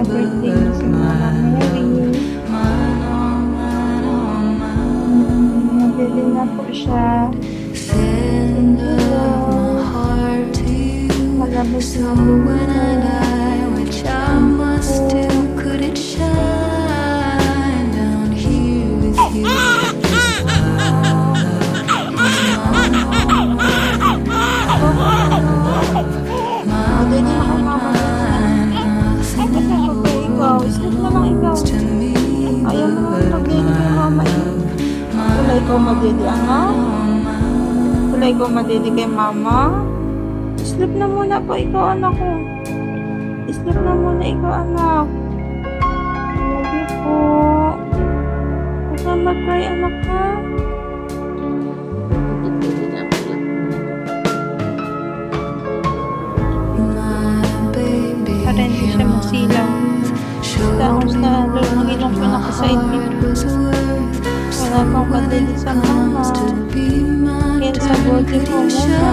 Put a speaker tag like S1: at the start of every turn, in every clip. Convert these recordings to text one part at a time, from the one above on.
S1: birthday niya si Mama Mary. Nabili na po siya. Thank you, Lord. Malabos na po. Ikaw madidi, anak? Wala ikaw madidi kay mama? Sleep na muna po ikaw, anak ko. Sleep na muna ikaw, anak. Love you po. Huwag kang mag-cry, anak, ha? Para hindi siya masilaw. Tapos na lumangilong po naka-side mirror. Wala pang madali sa mama. Kaya sa bote ko muna.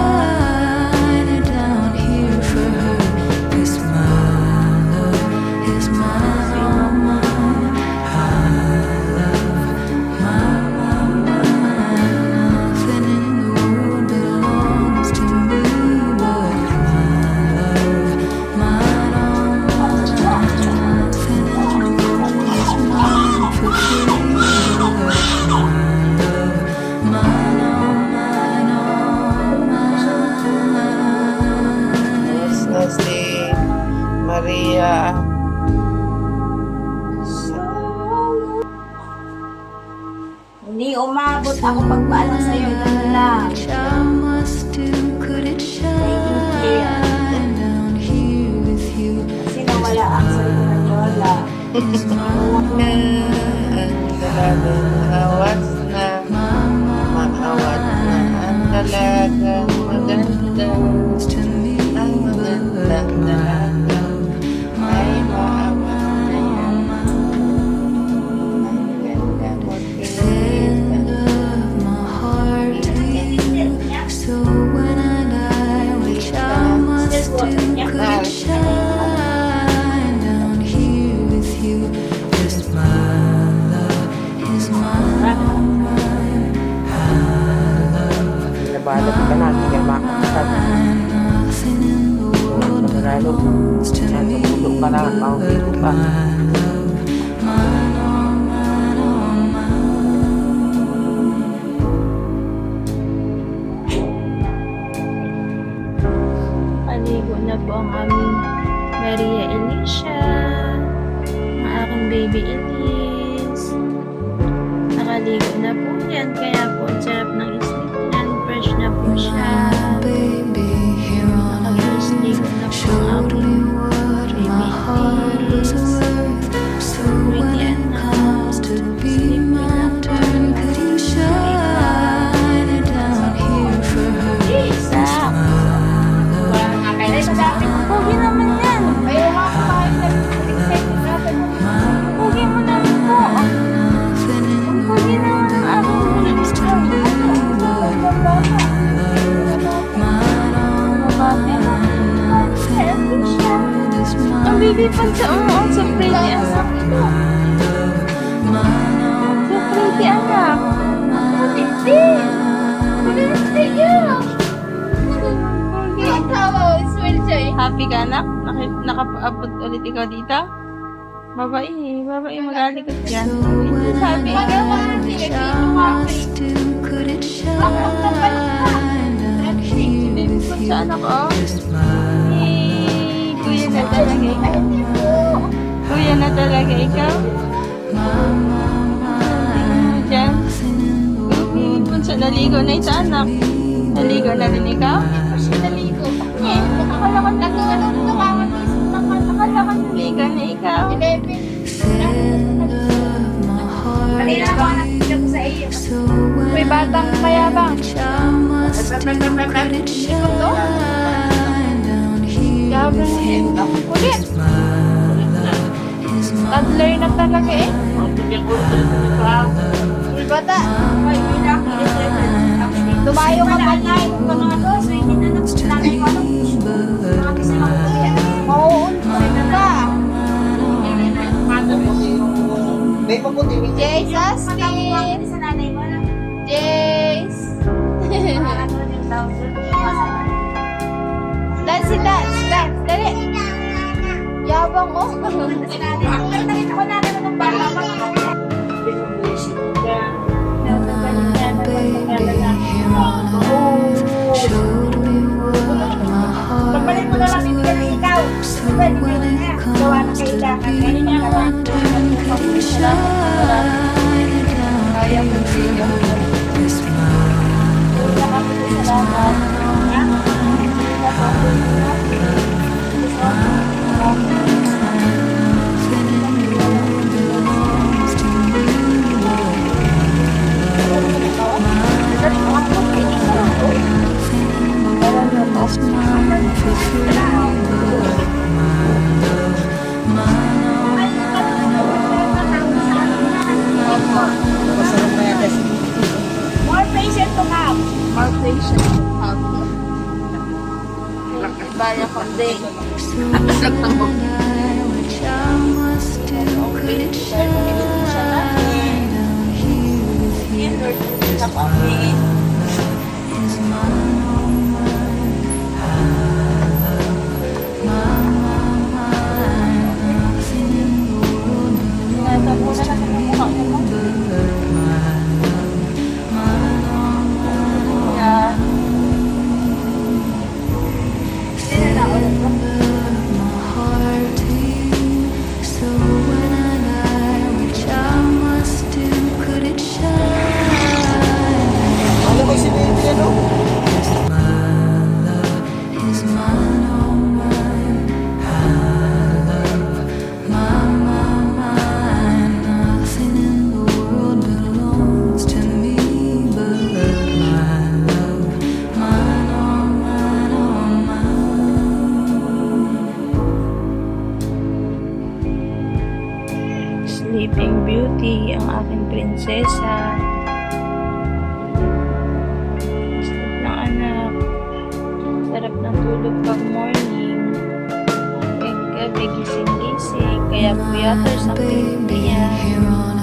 S2: Maria.
S3: Hindi umabot ako pagpaalam sa'yo. Ito lang. Kasi nawala ang sa'yo na lola.
S2: Awas na. Maawat na ang dalagang maganda. Ang magandang dalaga. Ay maawat na yan. Ang ganda mo Nabalap ka na, hindi ka makakasal. Magalalo, natutulog ka lang, pangkito ka.
S1: Paligo na po ang aming Maria Alicia, ang aking baby Elise. Nakaligo na po yan, kaya po ang sarap ng isip niyan. Fresh na po siya. Nakapos ligo na po ang aking baby Elise. Pretty anak. Sleep na po. Pogi naman yan. Pogi mo naman po. Pogi naman ang ang baby pa sa sa pretty anak. So pretty anak. Pretty. Pretty yun. Happy ka, anak? Nakapaabot ulit ikaw dito? Babae, magalikot yan. Sabi ka, sa anak, oh. Kuya na talaga ikaw. Kuya na talaga ikaw. Diyan. Punsa, naligo na ito, anak. Naligo na rin ikaw? Naligo. Nakalakan na ito. Nakalakan naligo na ikaw.
S3: 11. Kanina ako nakikita ko sa iyo.
S1: May batang mayabang. Yabang ulit. Toddler na talaga eh.
S3: Bata. Tumayo ka pa na. Mga dos. Hindi na nanay ko. Mga kasi mga kuya. Mauun pa ka.
S1: Jace, Austin!
S3: Sa nanay mo na.
S1: Jace!
S3: Ano yung tawag doon?
S1: Dance, dance, dance! Dali! Yabang oh!
S3: Si nanay. Ay, nakita ko nanay mo ng bata. Pagbalik mo na lang yung galing ikaw. Pwede mo na. Gawa na kailangan. Ganyan niya ka.
S1: Kaya mo siya.
S3: More patient to come.
S1: More patient. Baya kundi.
S2: Ano ba si Baby, ano?
S1: Sleeping Beauty, ang aking prinsesa. Sleep ng anak. Sarap ng tulog pag morning. Pag gabi gising-gising. Kaya puyaters ang pinipiyang.